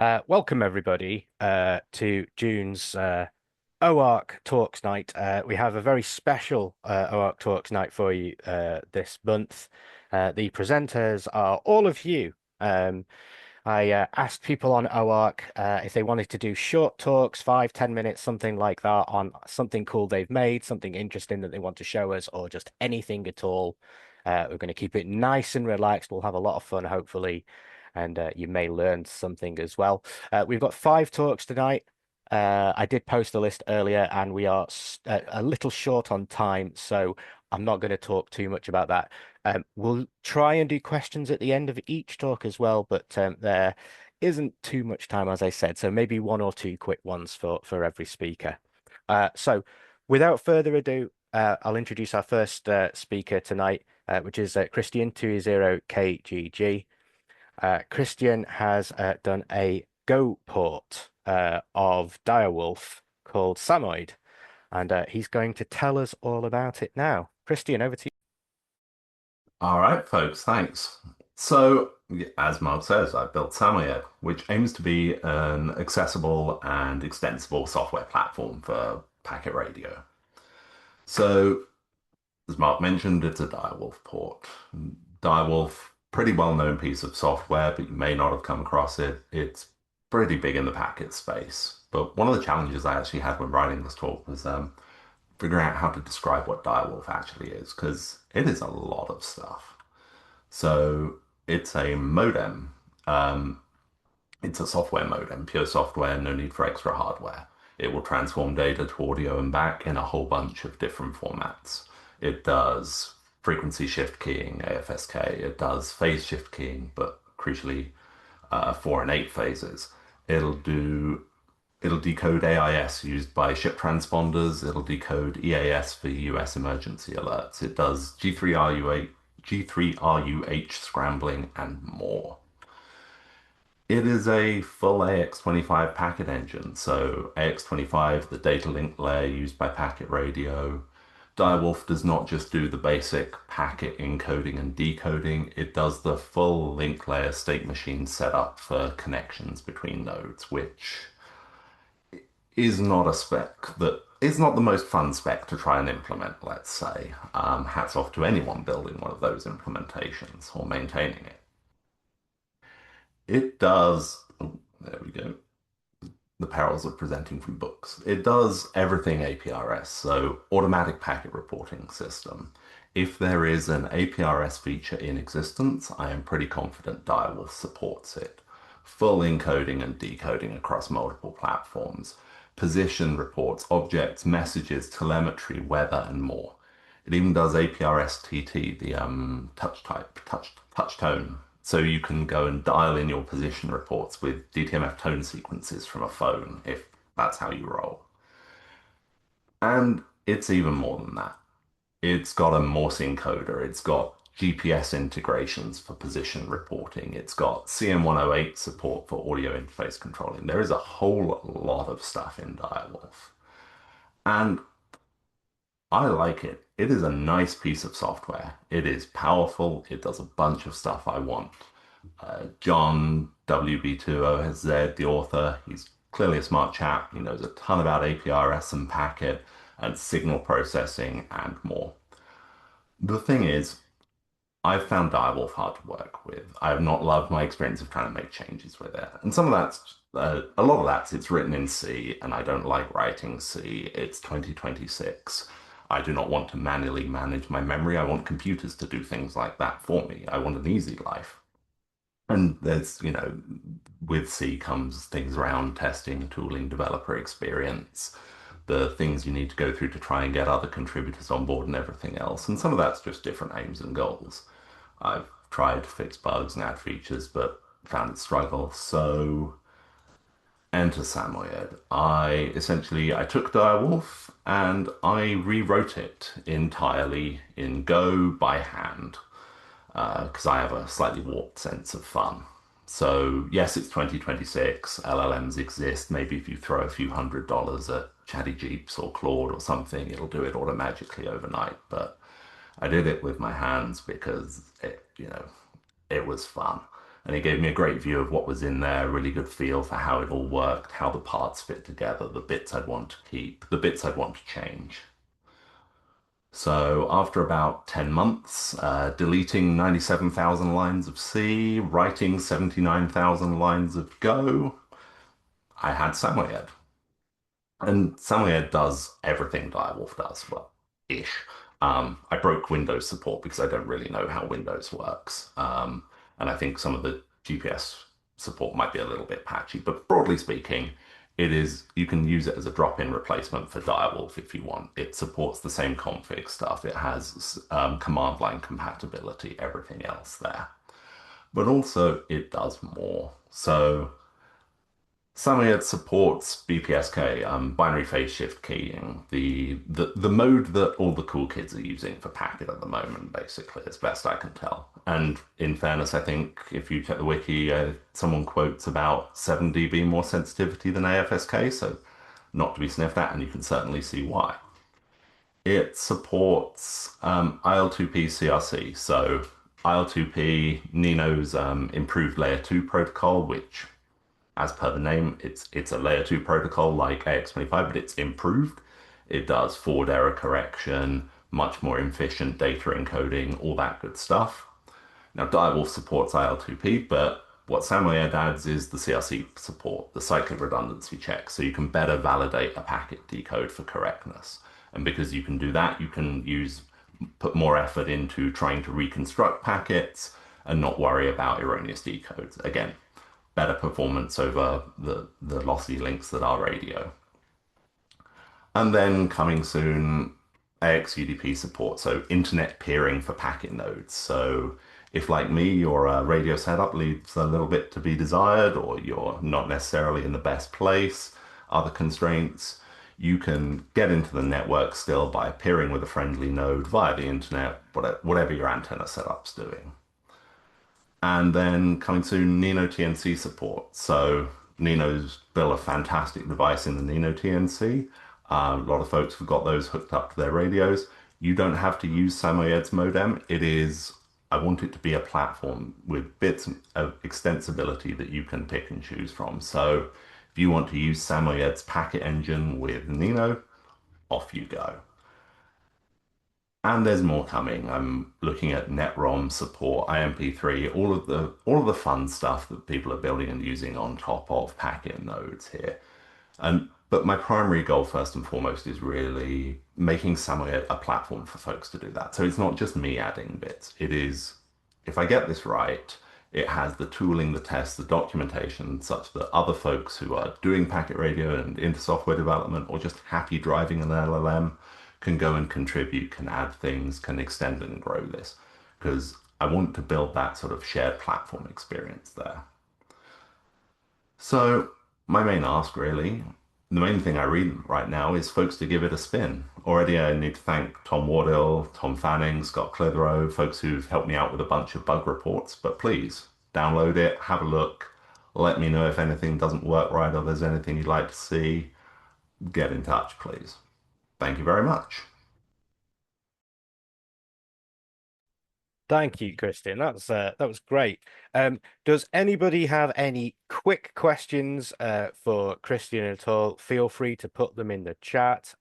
Welcome everybody to June's OARC Talks night. We have a very special OARC Talks night for you this month. The presenters are all of you. I asked people on OARC if they wanted to do short talks, 5, 10 minutes, something like that, on something cool they've made, something interesting that they want to show us, or just anything at all. We're going to keep it nice and relaxed. We'll have a lot of fun, hopefully, and you may learn something as well. We've got 5 talks tonight. I did post the list earlier, and we are a little short on time, so I'm not going to talk too much about that. We'll try and do questions at the end of each talk as well, but there isn't too much time, as I said, so maybe 1 or 2 quick ones for every speaker. So without further ado, I'll introduce our first speaker tonight, which is Kristian 20KGG. Kristian has done a Go port of Direwolf called Samoyed, and he's going to tell us all about it now. Kristian, over to you. All right, folks, thanks. So, as Mark says, I built Samoyed, which aims to be an accessible and extensible software platform for packet radio. So, as Mark mentioned, it's a Direwolf port. Direwolf, pretty well-known piece of software, but you may not have come across it. It's pretty big in the packet space. But one of the challenges I actually had when writing this talk was figuring out how to describe what Direwolf actually is, because it is a lot of stuff. So it's a modem. It's a software modem, pure software, no need for extra hardware. It will transform data to audio and back in a whole bunch of different formats. It does frequency shift keying, AFSK. It does phase shift keying, but crucially, 4 and 8 phases. It'll do It'll decode AIS used by ship transponders. It'll decode EAS for US emergency alerts. It does G3RUH scrambling and more. It is a full AX25 packet engine. So AX25, the data link layer used by packet radio. Direwolf does not just do the basic packet encoding and decoding. It does the full link layer state machine setup for connections between nodes, which is not a spec that is not the most fun spec to try and implement, let's say. Hats off to anyone building one of those implementations or maintaining it. It does, oh, there we go, the perils of presenting from books. It does everything APRS, so automatic packet reporting system. If there is an APRS feature in existence, I am pretty confident Direwolf supports it. Full encoding and decoding across multiple platforms. Position reports, objects, messages, telemetry, weather, and more. It even does APRS TT, the touch tone. So you can go and dial in your position reports with DTMF tone sequences from a phone if that's how you roll. And it's even more than that. It's got a MORSE encoder. It's got GPS integrations for position reporting. It's got CM108 support for audio interface controlling. There is a whole lot of stuff in Direwolf. And I like it. It is a nice piece of software. It is powerful. It does a bunch of stuff I want. John WB2OSZ, the author, he's clearly a smart chap. He knows a ton about APRS and packet and signal processing and more. The thing is, I've found Direwolf hard to work with. I have not loved my experience of trying to make changes with it. And some of that's, a lot of that's, it's written in C, and I don't like writing C. It's 2026. I do not want to manually manage my memory. I want computers to do things like that for me. I want an easy life. And there's, with C comes things around testing, tooling, developer experience, the things you need to go through to try and get other contributors on board and everything else. And some of that's just different aims and goals. I've tried to fix bugs and add features, but found it struggle. So enter Samoyed. I took Direwolf and I rewrote it entirely in Go by hand because I have a slightly warped sense of fun. So yes, it's 2026. LLMs exist. Maybe if you throw a few $100s at Chatty Jeeps or Claude or something, it'll do it automatically overnight. But I did it with my hands because it was fun. And he gave me a great view of what was in there, a really good feel for how it all worked, how the parts fit together, the bits I'd want to keep, the bits I'd want to change. So after about 10 months, deleting 97,000 lines of C, writing 79,000 lines of Go, I had Samoyed. And Samoyed does everything Direwolf does, well, ish. I broke Windows support because I don't really know how Windows works. And I think some of the GPS support might be a little bit patchy, but broadly speaking, you can use it as a drop-in replacement for Direwolf if you want. It supports the same config stuff. It has command line compatibility, everything else there. But also it does more. So Samoyed supports BPSK, binary phase shift keying, the mode that all the cool kids are using for Packet at the moment, basically, as best I can tell. And in fairness, I think if you check the wiki, someone quotes about 7 dB more sensitivity than AFSK, so not to be sniffed at, and you can certainly see why. It supports IL2P CRC, so IL2P, Nino's improved layer 2 protocol, which as per the name, it's a layer 2 protocol like AX25, but it's improved. It does forward error correction, much more efficient data encoding, all that good stuff. Now, Direwolf supports IL2P, but what Samoyed adds is the CRC support, the cyclic redundancy check, so you can better validate a packet decode for correctness. And because you can do that, you can put more effort into trying to reconstruct packets and not worry about erroneous decodes. Again, better performance over the lossy links that are radio. And then coming soon, AX support, so internet peering for packet nodes. So if, like me, your radio setup leaves a little bit to be desired, or you're not necessarily in the best place, other constraints, you can get into the network still by peering with a friendly node via the internet, whatever your antenna setup's doing. And then coming soon, Nino TNC support. So Nino's built a fantastic device in the Nino TNC. A lot of folks have got those hooked up to their radios. You don't have to use Samoyed's modem. I want it to be a platform with bits of extensibility that you can pick and choose from. So if you want to use Samoyed's packet engine with Nino, off you go. And there's more coming. I'm looking at NetROM support, IMP3, all of the fun stuff that people are building and using on top of packet nodes here. But my primary goal, first and foremost, is really making Samoyed a platform for folks to do that. So it's not just me adding bits. It is, if I get this right, it has the tooling, the tests, the documentation, such that other folks who are doing packet radio and into software development or just happy driving an LLM can go and contribute, can add things, can extend and grow this. Because I want to build that sort of shared platform experience there. So my main ask really, the main thing I read right now is folks to give it a spin. Already I need to thank Tom Wardell, Tom Fanning, Scott Clitheroe, folks who've helped me out with a bunch of bug reports, but please download it, have a look, let me know if anything doesn't work right or there's anything you'd like to see. Get in touch, please. Thank you very much. Thank you, Kristian. That was great. Does anybody have any quick questions for Kristian at all? Feel free to put them in the chat.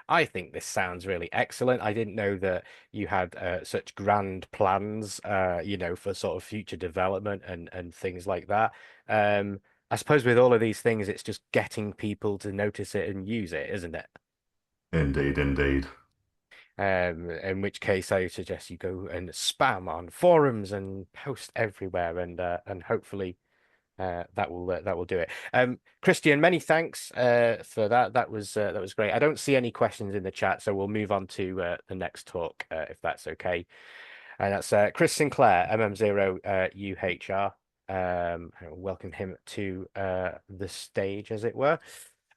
I think this sounds really excellent. I didn't know that you had such grand plans, for sort of future development and things like that. I suppose with all of these things, it's just getting people to notice it and use it, isn't it? Indeed, indeed. In which case I suggest you go and spam on forums and post everywhere, and hopefully that will do it. Kristian, many thanks for that. That was great. I don't see any questions in the chat, so we'll move on to the next talk if that's okay. And that's Chris Sinclair, MM0 UHR. I'll welcome him to the stage, as it were.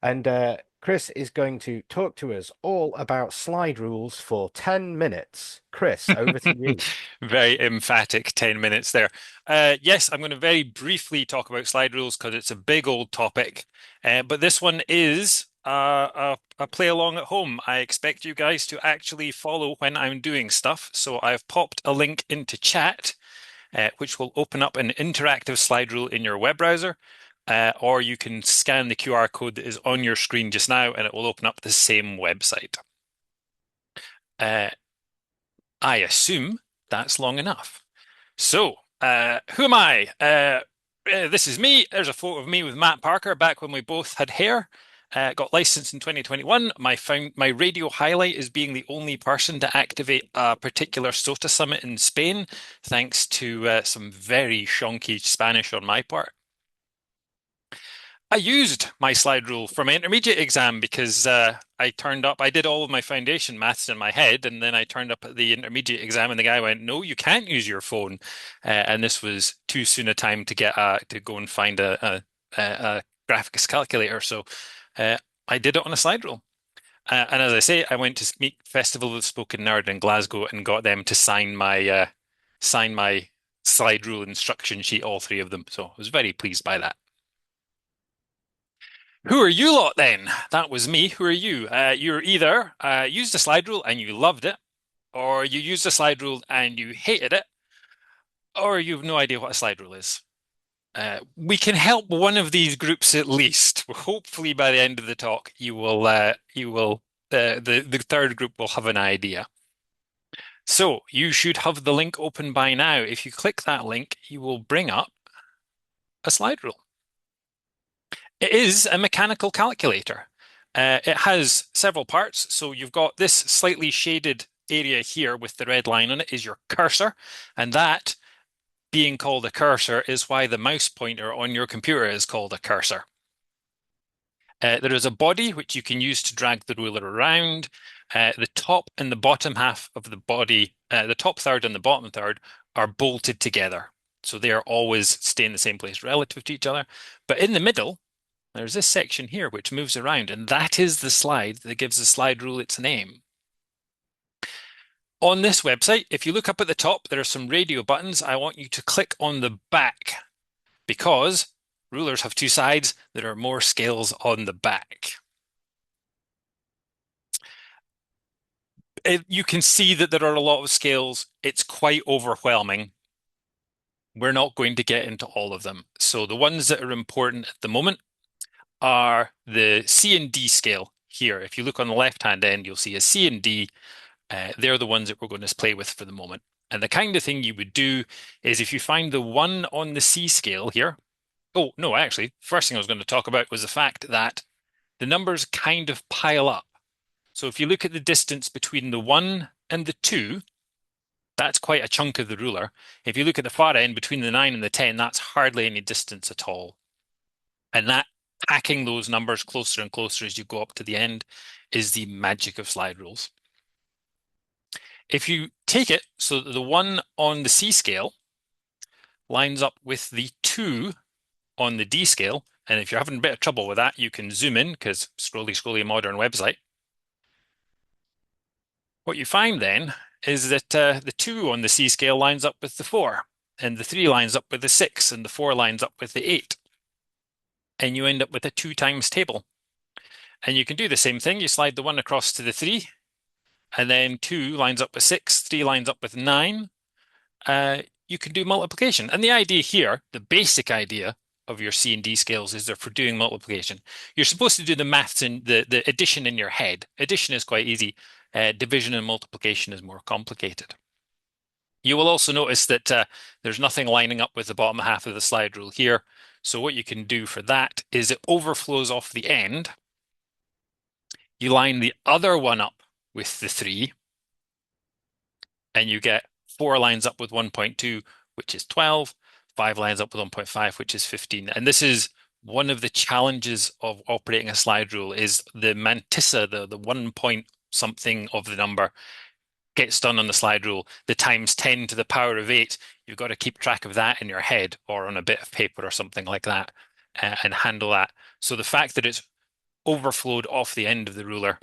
And Chris is going to talk to us all about slide rules for 10 minutes. Chris, over to you. Very emphatic 10 minutes there. Yes, I'm going to very briefly talk about slide rules because it's a big old topic. But this one is a play along at home. I expect you guys to actually follow when I'm doing stuff. So I've popped a link into chat. which will open up an interactive slide rule in your web browser, or you can scan the QR code that is on your screen just now, and it will open up the same website. I assume that's long enough. So, who am I? This is me. There's a photo of me with Matt Parker back when we both had hair. Got licensed in 2021. My radio highlight is being the only person to activate a particular SOTA summit in Spain, thanks to some very shonky Spanish on my part. I used my slide rule for my intermediate exam because I turned up, I did all of my foundation maths in my head, and then I turned up at the intermediate exam and the guy went, no, you can't use your phone. And this was too soon a time to get to go and find a graphics calculator. So I did it on a slide rule. And as I say, I went to meet Festival of the Spoken Nerd in Glasgow and got them to sign my slide rule instruction sheet, all three of them. So I was very pleased by that. Who are you lot then? That was me. Who are you? You're either used a slide rule and you loved it, or you used a slide rule and you hated it, or you have no idea what a slide rule is. We can help one of these groups at least. Hopefully, by the end of the talk, the third group will have an idea. So you should have the link open by now. If you click that link, you will bring up a slide rule. It is a mechanical calculator. It has several parts. So you've got this slightly shaded area here with the red line on it is your cursor. And that being called a cursor is why the mouse pointer on your computer is called a cursor. There is a body which you can use to drag the ruler around. The top and the bottom half of the body, the top third and the bottom third, are bolted together. So they are always stay in the same place relative to each other. But in the middle, there's this section here which moves around, and that is the slide that gives the slide rule its name. On this website, if you look up at the top, there are some radio buttons. I want you to click on the back because rulers have two sides. There are more scales on the back. You can see that there are a lot of scales. It's quite overwhelming. We're not going to get into all of them. So the ones that are important at the moment are the C and D scale here. If you look on the left-hand end, you'll see a C and D. They're the ones that we're going to play with for the moment. And the kind of thing you would do is if you find the one on the C scale here. Oh, no, actually, first thing I was going to talk about was the fact that the numbers kind of pile up. So if you look at the distance between the 1 and the 2, that's quite a chunk of the ruler. If you look at the far end between the 9 and the 10, that's hardly any distance at all. And that packing those numbers closer and closer as you go up to the end is the magic of slide rules. If you take it so that the 1 on the C scale lines up with the 2 on the D scale, and if you're having a bit of trouble with that, you can zoom in because scrolly modern website. What you find then is that the 2 on the C scale lines up with the 4, and the 3 lines up with the 6, and the 4 lines up with the 8. And you end up with a 2 times table. And you can do the same thing. You slide the 1 across to the 3, and then 2 lines up with 6, 3 lines up with 9. You can do multiplication. And the idea here, the basic idea of your C and D scales is they're for doing multiplication. You're supposed to do the maths and the addition in your head. Addition is quite easy. Division and multiplication is more complicated. You will also notice that there's nothing lining up with the bottom half of the slide rule here. So what you can do for that is it overflows off the end. You line the other one up with the 3, and you get 4 lines up with 1.2, which is 12, 5 lines up with 1.5, which is 15. And this is one of the challenges of operating a slide rule is the mantissa, the 1 point something of the number gets done on the slide rule. The times 10 to the power of 8, you've got to keep track of that in your head or on a bit of paper or something like that and handle that. So the fact that it's overflowed off the end of the ruler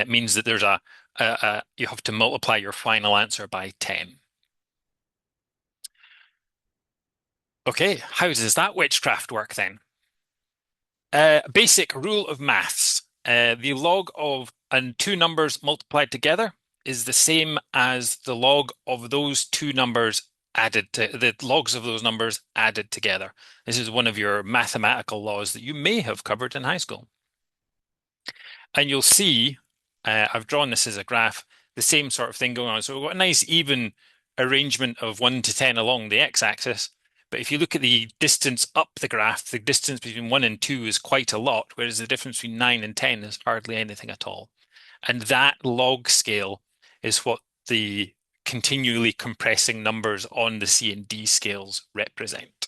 means that there's you have to multiply your final answer by 10. Okay, how does that witchcraft work then? Basic rule of maths. The log of two numbers multiplied together is the same as the log of those two numbers the logs of those numbers added together. This is one of your mathematical laws that you may have covered in high school. And you'll see, I've drawn this as a graph, the same sort of thing going on. So we've got a nice even arrangement of 1 to 10 along the x-axis. But if you look at the distance up the graph, the distance between 1 and 2 is quite a lot, whereas the difference between 9 and 10 is hardly anything at all. And that log scale is what the continually compressing numbers on the C and D scales represent.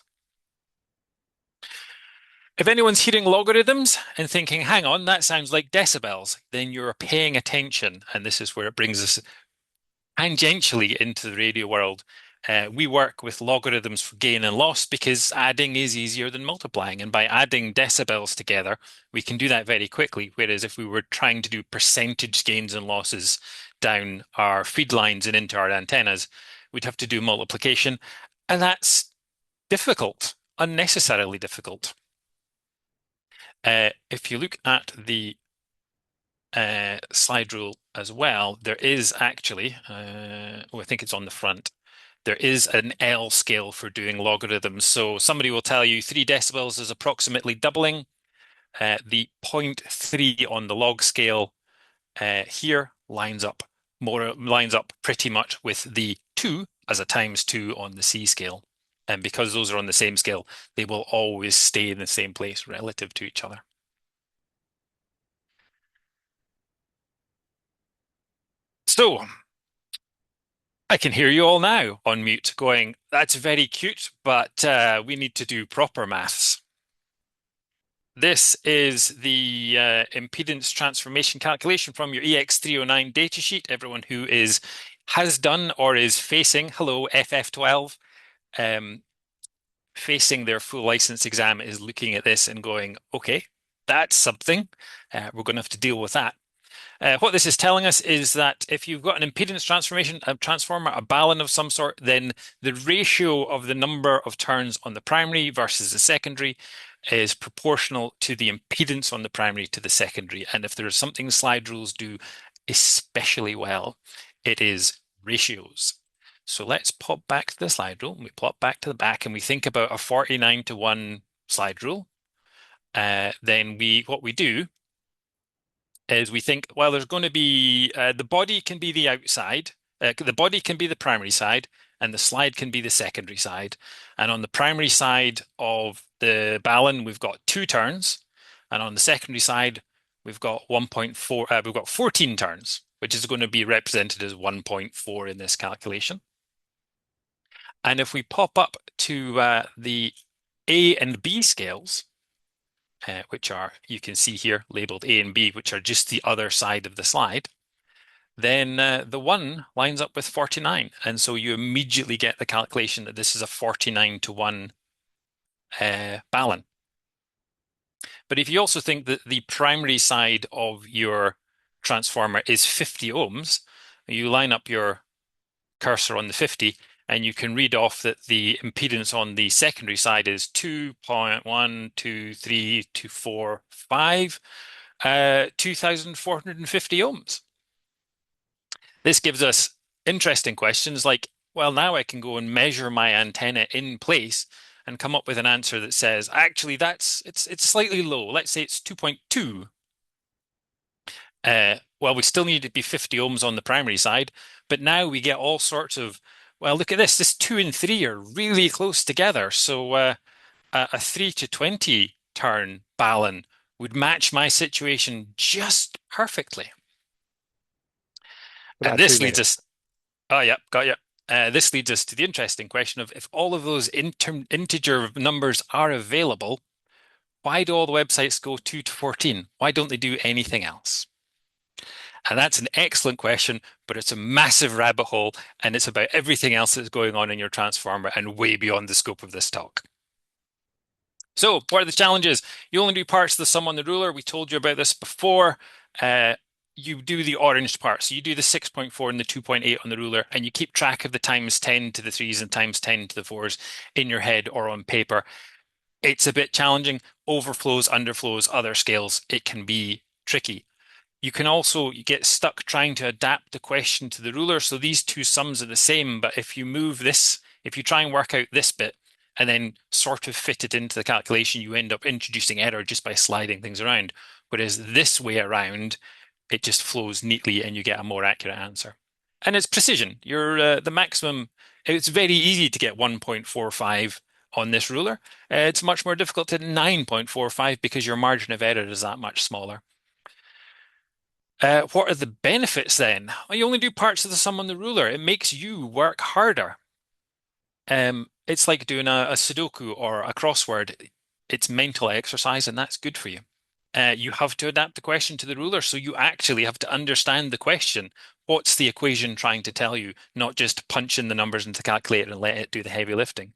If anyone's hearing logarithms and thinking, hang on, that sounds like decibels, then you're paying attention. And this is where it brings us tangentially into the radio world. We work with logarithms for gain and loss because adding is easier than multiplying. And by adding decibels together, we can do that very quickly. Whereas if we were trying to do percentage gains and losses down our feed lines and into our antennas, we'd have to do multiplication. And that's difficult, unnecessarily difficult. If you look at the slide rule as well, there is actually, I think it's on the front, there is an L scale for doing logarithms. So somebody will tell you 3 decibels is approximately doubling. The 0.3 on the log scale here lines up pretty much with the 2 as a times 2 on the C scale. And because those are on the same scale, they will always stay in the same place relative to each other. So I can hear you all now on mute going, that's very cute, but we need to do proper maths. This is the impedance transformation calculation from your EX309 datasheet. Everyone who has done or is facing, hello, FF12, facing their full license exam is looking at this and going, okay, that's something. We're going to have to deal with that. What this is telling us is that if you've got an impedance transformation, a transformer, a balun of some sort, then the ratio of the number of turns on the primary versus the secondary is proportional to the impedance on the primary to the secondary. And if there is something slide rules do especially well, it is ratios. So let's pop back to the slide rule. And we plot back to the back and we think about a 49-to-1 slide rule. Then what we do is we think, well, there's going to be the body can be the outside, the body can be the primary side, and the slide can be the secondary side. And on the primary side of the balun, we've got 2 turns, and on the secondary side, we've got 1.4. We've got 14 turns, which is going to be represented as 1.4 in this calculation. And if we pop up to the A and B scales, which are, you can see here, labeled A and B, which are just the other side of the slide, then the 1 lines up with 49. And so you immediately get the calculation that this is a 49-to-1 balun. But if you also think that the primary side of your transformer is 50 ohms, you line up your cursor on the 50, and you can read off that the impedance on the secondary side is 2.12324.5, 2,450 ohms. This gives us interesting questions like, well, now I can go and measure my antenna in place and come up with an answer that says, actually, it's slightly low. Let's say it's 2.2. Well, we still need to be 50 ohms on the primary side, but now we get all sorts of, well, look at this. This 2 and 3 are really close together. So a 3 to 20 turn balun would match my situation just perfectly. And this leads us, oh yeah, got you. This leads us to the interesting question of if all of those integer numbers are available, why do all the websites go 2 to 14? Why don't they do anything else? And that's an excellent question, but it's a massive rabbit hole, and it's about everything else that's going on in your transformer and way beyond the scope of this talk. So what are the challenges? You only do parts of the sum on the ruler. We told you about this before. You do the orange part. So you do the 6.4 and the 2.8 on the ruler, and you keep track of the times 10 to the 3s and times 10 to the 4s in your head or on paper. It's a bit challenging. Overflows, underflows, other scales, it can be tricky. You can also get stuck trying to adapt the question to the ruler. So these two sums are the same, but if you move this If you try and work out this bit and then sort of fit it into the calculation, you end up introducing error just by sliding things around. Whereas this way around, it just flows neatly and you get a more accurate answer. And it's precision. You're the maximum. It's very easy to get 1.45 on this ruler. It's much more difficult to 9.45 because your margin of error is that much smaller. What are the benefits then? Well, you only do parts of the sum on the ruler. It makes you work harder. It's like doing a Sudoku or a crossword. It's mental exercise, and that's good for you. You have to adapt the question to the ruler, so you actually have to understand the question. What's the equation trying to tell you? Not just punch in the numbers into the calculator and let it do the heavy lifting.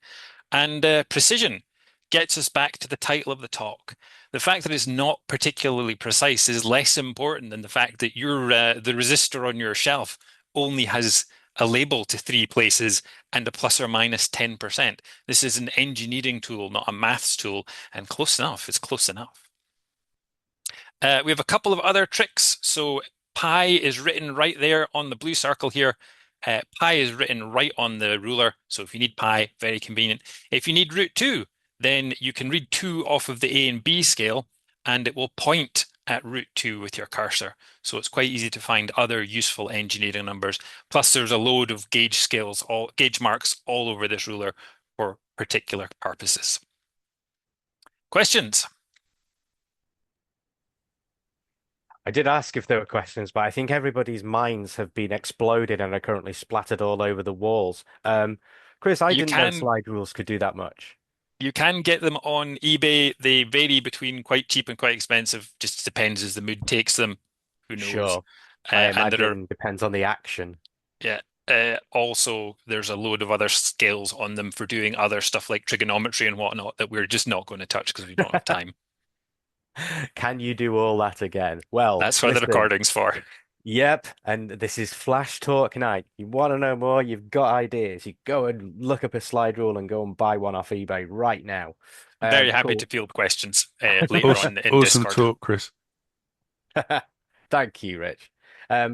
And precision gets us back to the title of the talk. The fact that it's not particularly precise is less important than the fact that the resistor on your shelf only has a label to 3 places and a plus or minus 10%. This is an engineering tool, not a maths tool, and close enough is close enough. We have a couple of other tricks. So pi is written right there on the blue circle here. Pi is written right on the ruler. So if you need pi, very convenient. If you need root 2, then you can read 2 off of the A and B scale, and it will point at root 2 with your cursor. So it's quite easy to find other useful engineering numbers. Plus, there's a load of gauge scales, gauge marks all over this ruler for particular purposes. Questions? I did ask if there were questions, but I think everybody's minds have been exploded and are currently splattered all over the walls. Chris, I You didn't know can slide rules could do that much. You can get them on eBay. They vary between quite cheap and quite expensive. Just depends as the mood takes them. Who knows? Sure. I And there are, imagine depends on the action. yeah. Also, there's a load of other scales on them for doing other stuff like trigonometry and whatnot that we're just not going to touch because we don't have time. Can you do all that again? Well, That's what the listen. recording's for. Yep, and this is Flash Talk night. You want to know more? You've got ideas. You go and look up a slide rule and go and buy one off eBay right now. Very happy to Cool. field questions later Awesome, on in awesome Discord. talk, Chris. Thank you, Rich.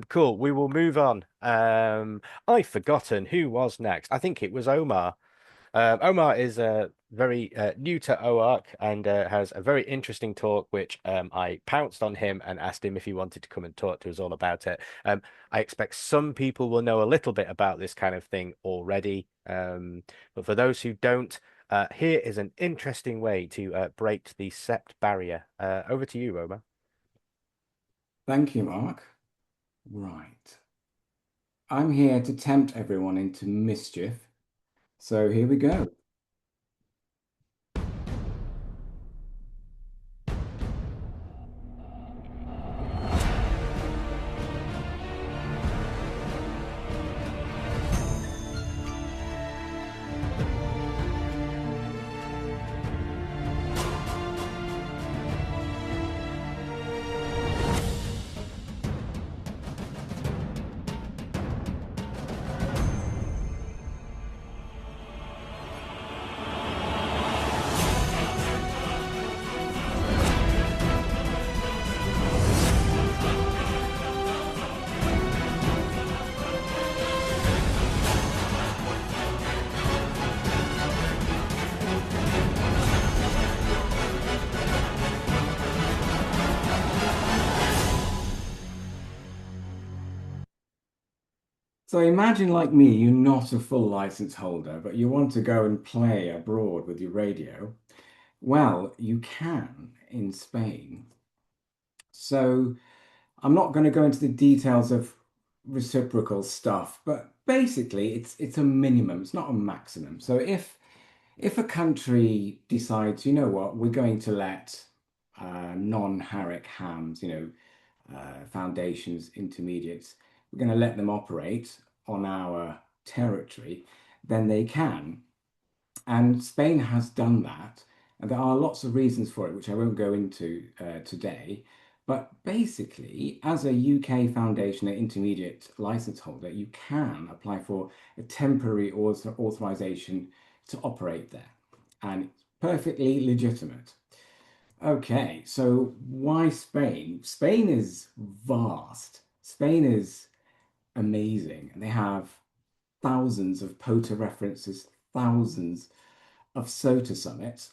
Cool. We will move on. I've forgotten who was next. I think it was Omar. Omar is very new to OARC and has a very interesting talk, which I pounced on him and asked him if he wanted to come and talk to us all about it. I expect some people will know a little bit about this kind of thing already, but for those who don't, here is an interesting way to break the CEPT barrier. Over to you, Omar. Thank you, Mark. Right. I'm here to tempt everyone into mischief. So here we go. So imagine, like me, you're not a full license holder, but you want to go and play abroad with your radio. Well, you can in Spain. So I'm not going to go into the details of reciprocal stuff, but basically it's a minimum, it's not a maximum. So if a country decides, you know what, we're going to let non-Harrick hams, foundations, intermediates, we're going to let them operate on our territory, then they can. And Spain has done that. And there are lots of reasons for it, which I won't go into today. But basically, as a UK foundation or intermediate license holder, you can apply for a temporary authorization to operate there. And it's perfectly legitimate. Okay, so why Spain? Spain is vast. Spain is amazing. And they have thousands of POTA references, thousands of SOTA summits.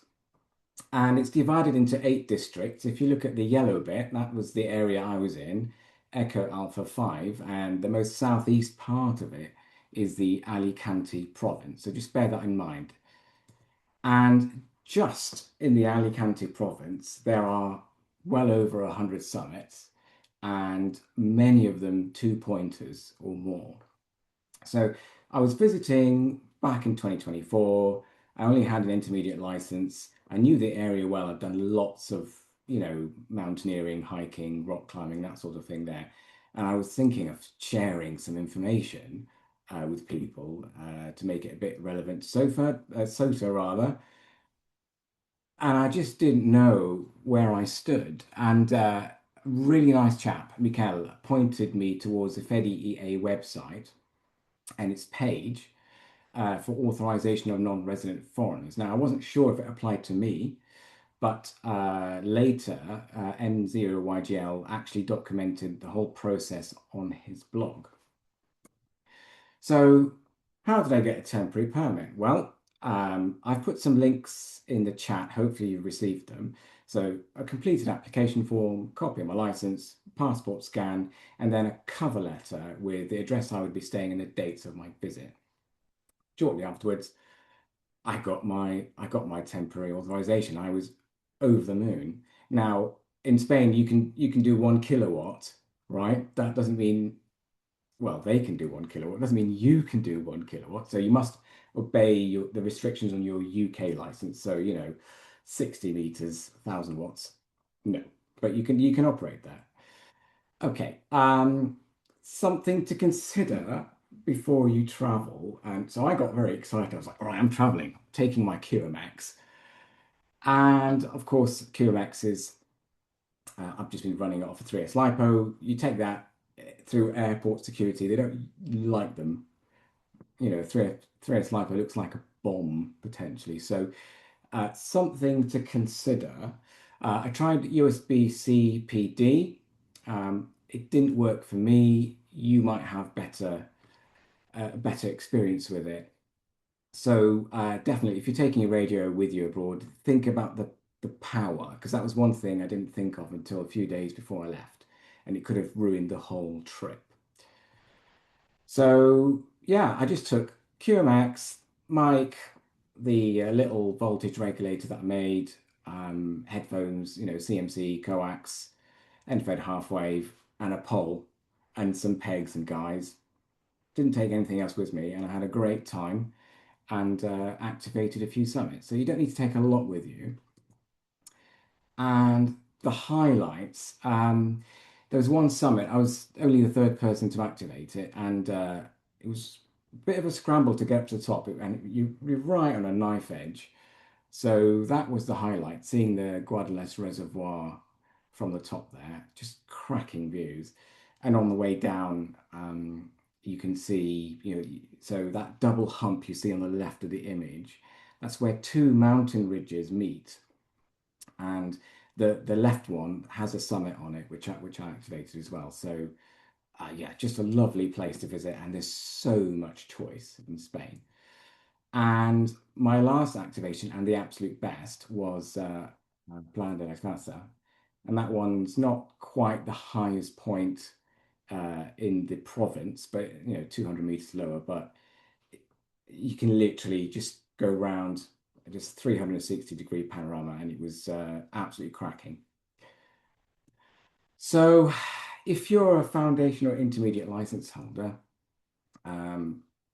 And it's divided into 8 districts. If you look at the yellow bit, that was the area I was in, Echo Alpha 5, and the most southeast part of it is the Alicante province. So just bear that in mind. And just in the Alicante province, there are well over 100 summits, and many of them 2-pointers or more. So I was visiting back in 2024. I only had an intermediate license. I knew the area well. I've done lots of, mountaineering, hiking, rock climbing, that sort of thing there. And I was thinking of sharing some information with people to make it a bit relevant to SOTA rather. And I just didn't know where I stood. And really nice chap, Mikel, pointed me towards the FedEEA website and its page for authorization of non-resident foreigners. Now, I wasn't sure if it applied to me, but later M0YGL actually documented the whole process on his blog. So how did I get a temporary permit? Well, I've put some links in the chat. Hopefully you received them. So a completed application form, copy of my license, passport scan, and then a cover letter with the address I would be staying and the dates of my visit. Shortly afterwards, I got my temporary authorization. I was over the moon. Now, in Spain, you can do 1 kilowatt, right? That doesn't mean, well, they can do 1 kilowatt. It doesn't mean you can do 1 kilowatt. So you must obey the restrictions on your UK license. So, 60 meters, 1,000 watts. No, but you can operate that. Okay. Something to consider before you travel. And so I got very excited. I was like, all right, I'm traveling, taking my QMX. And of course, QMX is, I've just been running it off a 3S LiPo. You take that through airport security. They don't like them. 3S LiPo looks like a bomb potentially. So something to consider. I tried USB-C PD. It didn't work for me. You might have better experience with it. So definitely, if you're taking a radio with you abroad, think about the power, because that was one thing I didn't think of until a few days before I left, and it could have ruined the whole trip. So yeah, I just took QMX, mic, the little voltage regulator that I made, headphones, CMC, coax, end-fed half wave, and a pole, and some pegs and guys. Didn't take anything else with me, and I had a great time and activated a few summits. So you don't need to take a lot with you. And the highlights, there was one summit, I was only the third person to activate it, and it was a bit of a scramble to get up to the top, and you're right on a knife edge. So that was the highlight, seeing the Guadalest Reservoir from the top there, just cracking views. And on the way down, you can see, so that double hump you see on the left of the image, that's where 2 mountain ridges meet. And the left one has a summit on it, which I activated as well. So yeah, just a lovely place to visit, and there's so much choice in Spain. And my last activation and the absolute best was Plana de la Casa. And that one's not quite the highest point in the province, but 200 meters lower. But you can literally just go around just 360-degree panorama, and it was absolutely cracking. So, if you're a foundation or intermediate license holder,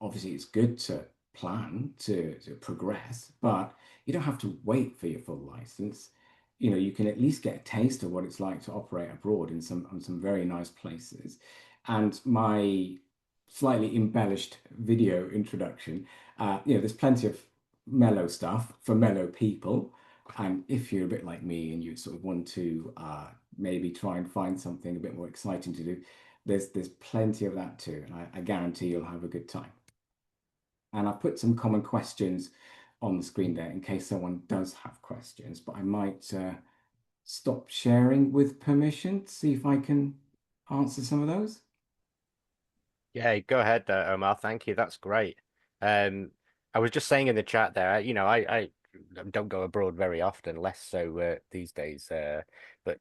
obviously it's good to plan to progress, but you don't have to wait for your full license. You can at least get a taste of what it's like to operate abroad in some very nice places. And my slightly embellished video introduction, there's plenty of mellow stuff for mellow people. And if you're a bit like me and you sort of want to maybe try and find something a bit more exciting to do, there's plenty of that too. And I guarantee you'll have a good time. And I've put some common questions on the screen there in case someone does have questions, but I might stop sharing with permission to see if I can answer some of those. Yeah, go ahead, Omar. Thank you. That's great. I was just saying in the chat there, I don't go abroad very often, less so these days. But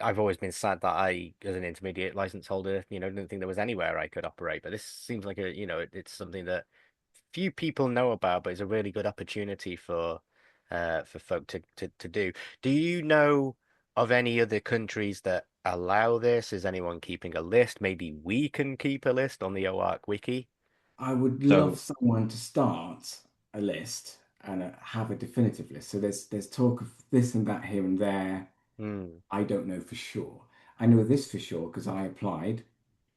I've always been sad that as an intermediate license holder, didn't think there was anywhere I could operate. But this seems like it's something that few people know about, but it's a really good opportunity for folk to do. Do you know of any other countries that allow this? Is anyone keeping a list? Maybe we can keep a list on the OARC wiki. I would love So, someone to start a list and have a definitive list. So there's talk of this and that here and there. hmm, I don't know for sure. I know this for sure because I applied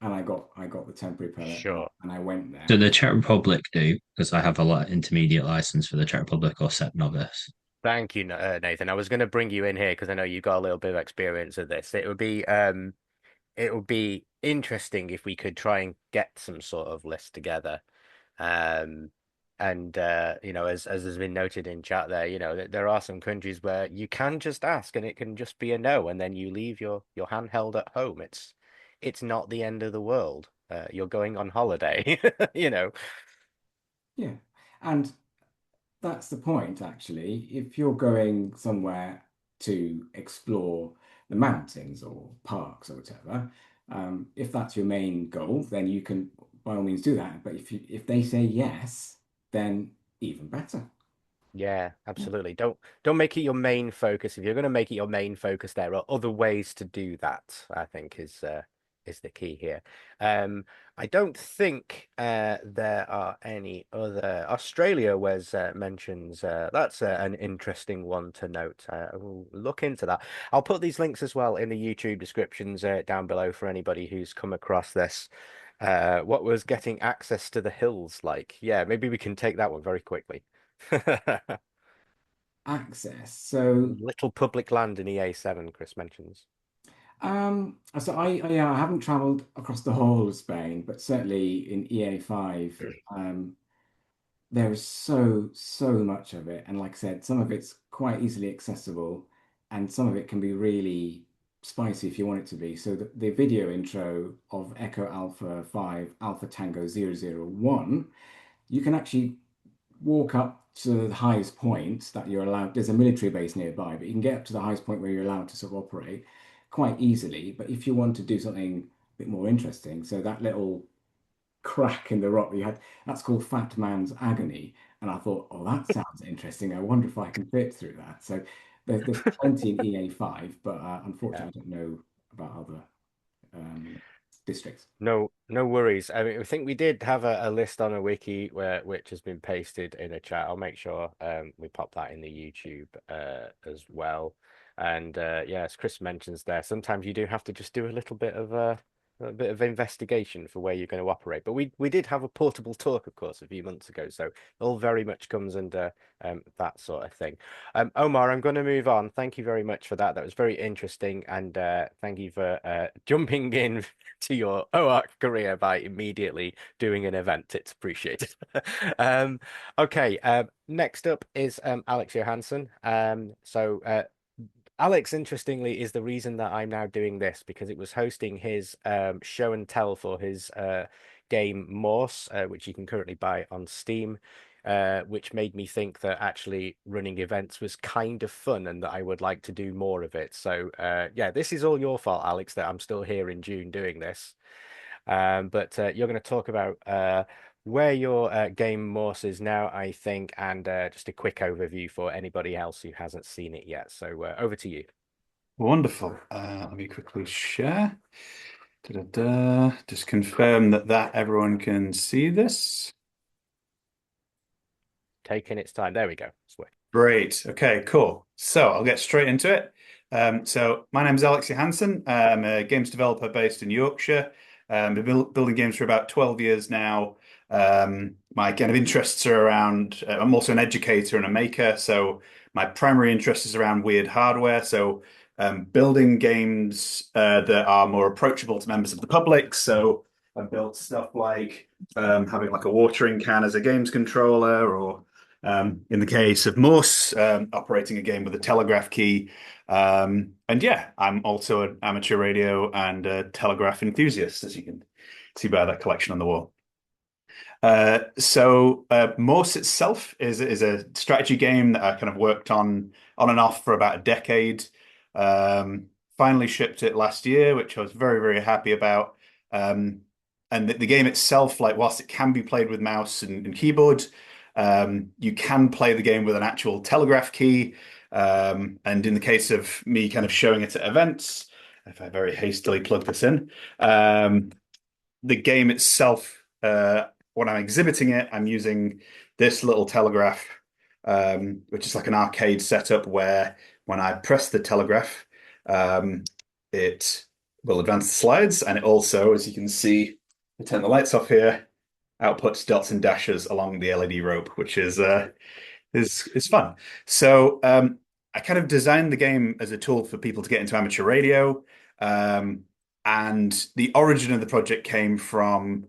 and I got the temporary permit sure. and I went Do there. the Czech Republic do? Because I have a lot intermediate license for the Czech Republic or CEP novice. Thank you, Nathan. I was going to bring you in here because I know you got a little bit of experience of this. It would be interesting if we could try and get some sort of list together. Um, and as has been noted in chat there, there are some countries where you can just ask and it can just be a no, and then you leave your handheld at home. It's not the end of the world. You're going on holiday, you know. Yeah. And that's the point, actually. If you're going somewhere to explore the mountains or parks or whatever, if that's your main goal, then you can by all means do that. But if they say yes, then even better. Yeah, Yeah. absolutely. Don't make it your main focus. If you're going to make it your main focus, there are other ways to do that, I think is the key here. I don't think there are any other. Australia was mentions. That's an interesting one to note. We'll look into that. I'll put these links as well in the YouTube descriptions down below for anybody who's come across this. What was getting access to the hills like? Yeah, maybe we can take that one very quickly. Access. So Little public land in EA7, Chris mentions. yeah, I haven't traveled across the whole of Spain, but certainly in EA5, there is so much of it. And like I said, some of it's quite easily accessible, and some of it can be really spicy if you want it to be. So the video intro of Echo Alpha 5 Alpha Tango 001, you can actually walk up to the highest point that you're allowed. There's a military base nearby, but you can get up to the highest point where you're allowed to sort of operate quite easily. But if you want to do something a bit more interesting, so that little crack in the rock that you had, that's called Fat Man's Agony. And I thought, oh, that sounds interesting. I wonder if I can fit through that. So there's plenty in EA5, but Yeah. unfortunately, I don't know about other districts. No worries. I mean, I think we did have a list on a wiki which has been pasted in a chat. I'll make sure we pop that in the YouTube as well. And yeah, as Chris mentions there, sometimes you do have to just do a bit of investigation for where you're going to operate. But we did have a portable talk, of course, a few months ago, so it all very much comes under that sort of thing. Omar, I'm going to move on. Thank you very much for that. That was very interesting, and thank you for jumping in to your OARC career by immediately doing an event. It's appreciated. Okay, next up is Alex Johansson. Alex, interestingly, is the reason that I'm now doing this because it was hosting his show and tell for his game MORSE, which you can currently buy on Steam, which made me think that actually running events was kind of fun and that I would like to do more of it. So, yeah, this is all your fault, Alex, that I'm still here in June doing this. But you're going to talk about where your game Morse is now, I think, and just a quick overview for anybody else who hasn't seen it yet. So over to you. Wonderful. Let me quickly share. Da-da-da. Just confirm that everyone can see this. Taking its time. There we go. Sweet. Great. Okay, cool. So I'll get straight into it. So my name is Alex Johansson. I'm a games developer based in Yorkshire. Been building games for about 12 years now. My kind of interests are around, I'm also an educator and a maker. So my primary interest is around weird hardware. So building games that are more approachable to members of the public. So I've built stuff like having like a watering can as a games controller, or in the case of Morse, operating a game with a telegraph key. And yeah, I'm also an amateur radio and a telegraph enthusiast, as you can see by that collection on the wall. MORSE itself is a strategy game that I kind of worked on and off for about a decade. Finally shipped it last year, which I was very, very happy about. And the game itself, like whilst it can be played with mouse and keyboard, you can play the game with an actual telegraph key. And in the case of me kind of showing it at events, if I very hastily plug this in, the game itself, when I'm exhibiting it, I'm using this little telegraph, which is like an arcade setup where when I press the telegraph, it will advance the slides, and it also, as you can see, I turn the lights off here, outputs dots and dashes along the LED rope, which is fun. So I kind of designed the game as a tool for people to get into amateur radio. And the origin of the project came from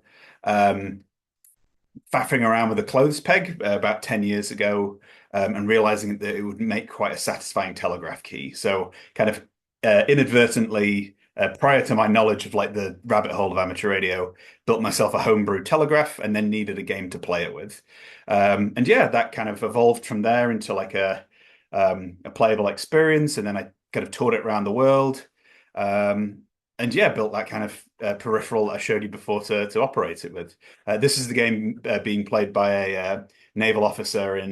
faffing around with a clothes peg about 10 years ago, and realizing that it would make quite a satisfying telegraph key. So kind of inadvertently, prior to my knowledge of like the rabbit hole of amateur radio, built myself a homebrew telegraph and then needed a game to play it with. And yeah, that kind of evolved from there into like a playable experience. And then I kind of toured it around the world. And yeah, built that kind of peripheral that I showed you before to operate it with. This is the game being played by a naval officer in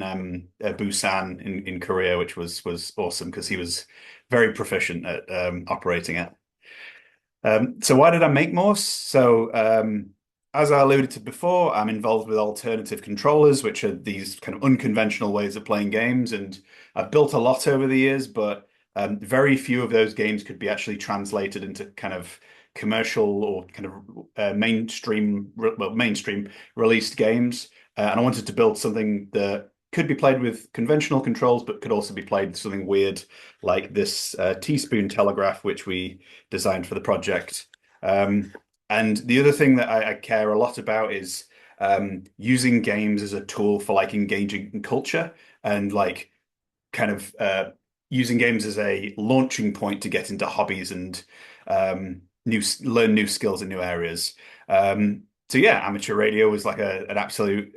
Busan in Korea, which was awesome because he was very proficient at operating it. So why did I make MORSE? So as I alluded to before, I'm involved with alternative controllers, which are these kind of unconventional ways of playing games. And I've built a lot over the years, but very few of those games could be actually translated into kind of commercial or kind of mainstream released games. And I wanted to build something that could be played with conventional controls, but could also be played with something weird like this teaspoon telegraph, which we designed for the project. And the other thing that I care a lot about is using games as a tool for like engaging in culture and like kind of using games as a launching point to get into hobbies and learn new skills in new areas. So yeah, amateur radio was like an absolute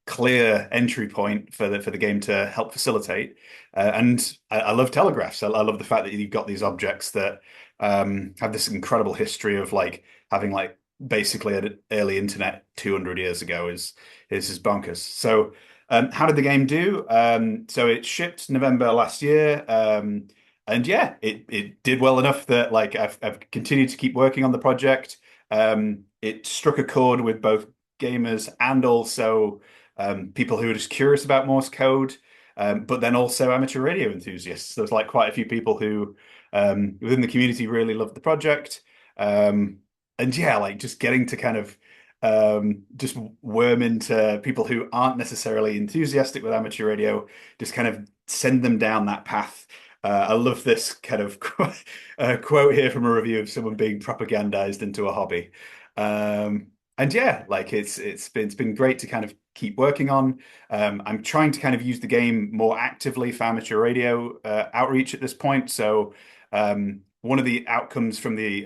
clear entry point for the game to help facilitate. And I love telegraphs. I love the fact that you've got these objects that have this incredible history of like having like basically an early internet 200 years ago is bonkers. So how did the game do? So it shipped November last year. And yeah, it did well enough that like I've continued to keep working on the project. It struck a chord with both gamers and also people who are just curious about Morse code, but then also amateur radio enthusiasts. There's like quite a few people who within the community really loved the project. And yeah, like just getting to kind of just worm into people who aren't necessarily enthusiastic with amateur radio, just kind of send them down that path. I love this kind of quote here from a review of someone being propagandized into a hobby. And yeah, like it's been great to kind of keep working on. I'm trying to kind of use the game more actively for amateur radio outreach at this point. So one of the outcomes from the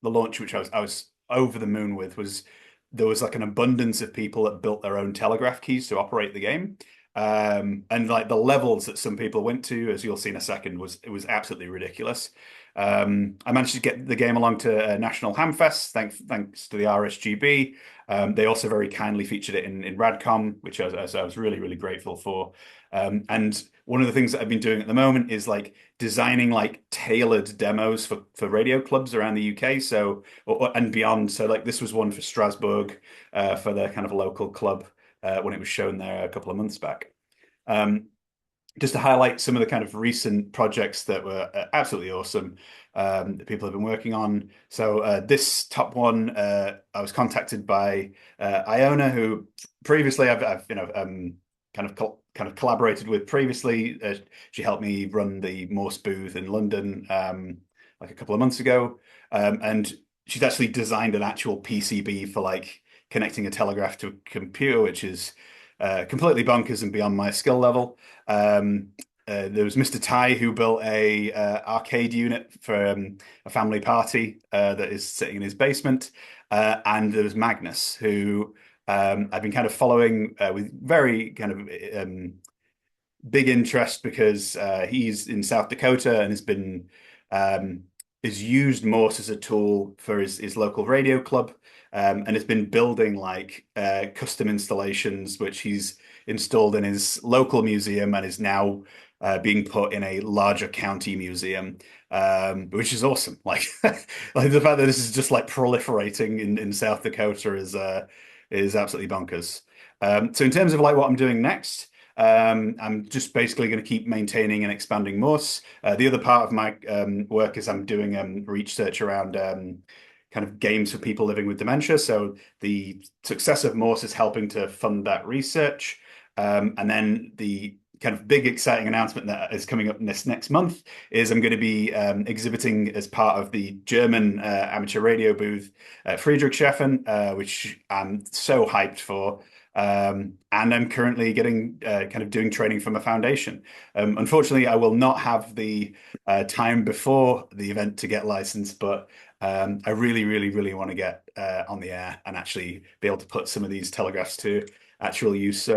launch, which I was over the moon with, was there was like an abundance of people that built their own telegraph keys to operate the game. And like the levels that some people went to, as you'll see in a second, it was absolutely ridiculous. I managed to get the game along to National Hamfest, thanks to the RSGB. They also very kindly featured it in Radcom, which I was really, really grateful for. And one of the things that I've been doing at the moment is like designing like tailored demos for radio clubs around the UK, and beyond. So like this was one for Strasbourg, for their kind of local club, when it was shown there a couple of months back. Just to highlight some of the kind of recent projects that were absolutely awesome, that people have been working on. So this top one, I was contacted by Iona, who previously I've kind of collaborated with previously. She helped me run the Morse booth in London like a couple of months ago, and she's actually designed an actual PCB for like connecting a telegraph to a computer, which is completely bonkers and beyond my skill level. There was Mr. Tai, who built a arcade unit for a family party that is sitting in his basement. And there was Magnus, who I've been kind of following with very kind of big interest because he's in South Dakota and um, has used Morse as a tool for his local radio club, and has been building like custom installations which he's installed in his local museum and is now being put in a larger county museum, which is awesome. Like, like the fact that this is just like proliferating in South Dakota is absolutely bonkers. So in terms of like what I'm doing next. I'm just basically going to keep maintaining and expanding Morse. The other part of my work is I'm doing research around kind of games for people living with dementia. So the success of Morse is helping to fund that research. And then the kind of big exciting announcement that is coming up this next month is I'm going to be exhibiting as part of the German amateur radio booth Friedrichshafen, which I'm so hyped for. And I'm currently getting kind of doing training from a foundation. Unfortunately, I will not have the time before the event to get licensed, but I really, really, really want to get on the air and actually be able to put some of these telegraphs to actual use,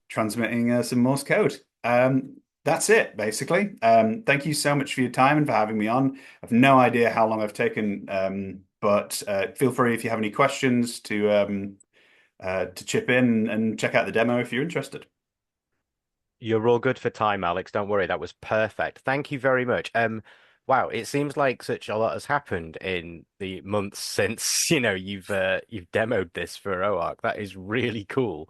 transmitting some Morse code. That's it, basically. Thank you so much for your time and for having me on. I've no idea how long I've taken, but feel free if you have any questions to chip in and check out the demo if you're interested. You're all good for time, Alex. Don't worry, that was perfect. Thank you very much. Wow, it seems like such a lot has happened in the months since, you've demoed this for OARC. That is really cool.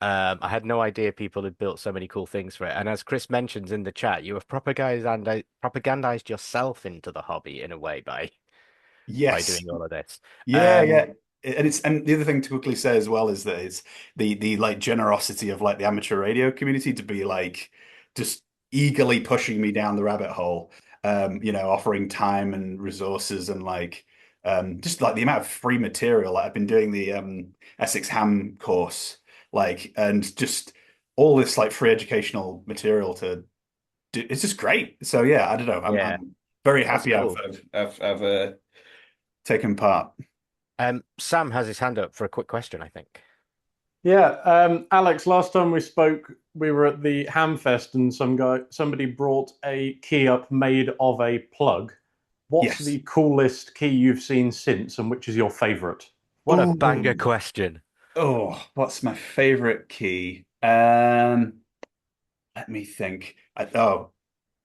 I had no idea people had built so many cool things for it. And as Chris mentions in the chat, you have propagandized yourself into the hobby in a way by Yes. doing all of this. Yeah, yeah. And the other thing to quickly say as well is that it's the like generosity of like the amateur radio community to be like just eagerly pushing me down the rabbit hole, offering time and resources and like just like the amount of free material. Like I've been doing the Essex Ham course, like, and just all this like free educational material to do. It's just great. So yeah, I don't know. Yeah, I'm very that's happy cool. I've taken part. Sam has his hand up for a quick question, I think. Yeah, Alex, last time we spoke, we were at the Hamfest and somebody brought a key up made of a plug. What's Yes. the coolest key you've seen since, and which is your favorite? What a Ooh. banger question. Oh, what's my favorite key? Let me think. I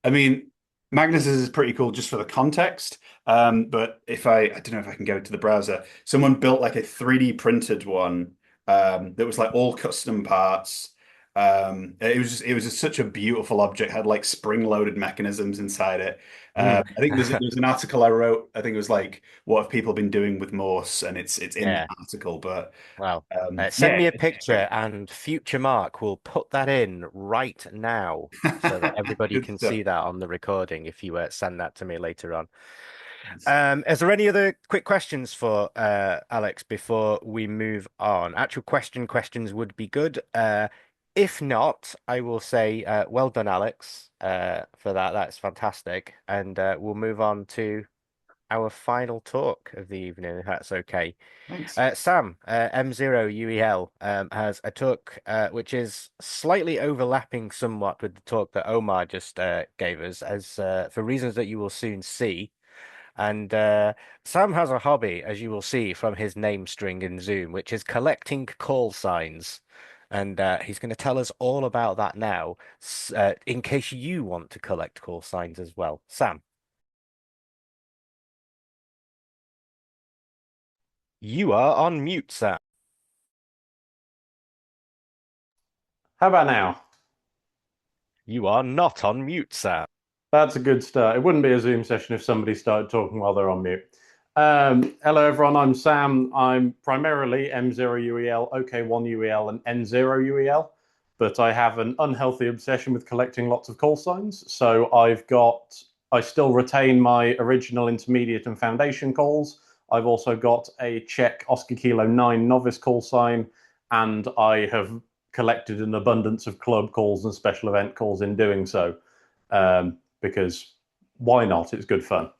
mean, Magnus's is pretty cool just for the context. But I don't know if I can go to the browser. Someone built like a 3D printed one that was like all custom parts. It was just such a beautiful object. Had like spring-loaded mechanisms inside it. I think there's an article I wrote. I think it was like, "What have people been doing with Morse?" And it's in Yeah. the article. But Well, send yeah, me a it's picture great. and Future Mark will put that in right now so that everybody Good can stuff. see that on the recording if you send that to me later on. Yes. Is there any other quick questions for Alex before we move on? Actual questions would be good. If not, I will say well done, Alex, for that. That's fantastic. And we'll move on to our final talk of the evening, if that's okay. Thanks. Sam, M0UEL, has a talk which is slightly overlapping somewhat with the talk that Omar just gave us, as for reasons that you will soon see. And Sam has a hobby, as you will see from his name string in Zoom, which is collecting call signs. And he's going to tell us all about that now, in case you want to collect call signs as well. Sam. You are on mute, Sam. How about now? You are not on mute, Sam. That's a good start. It wouldn't be a Zoom session if somebody started talking while they're on mute. Hello, everyone. I'm Sam. I'm primarily M0UEL, OK1UEL, and N0UEL, but I have an unhealthy obsession with collecting lots of call signs. So I still retain my original intermediate and foundation calls. I've also got a Czech Oscar Kilo 9 novice call sign, and I have collected an abundance of club calls and special event calls in doing so. Because why not? It's good fun.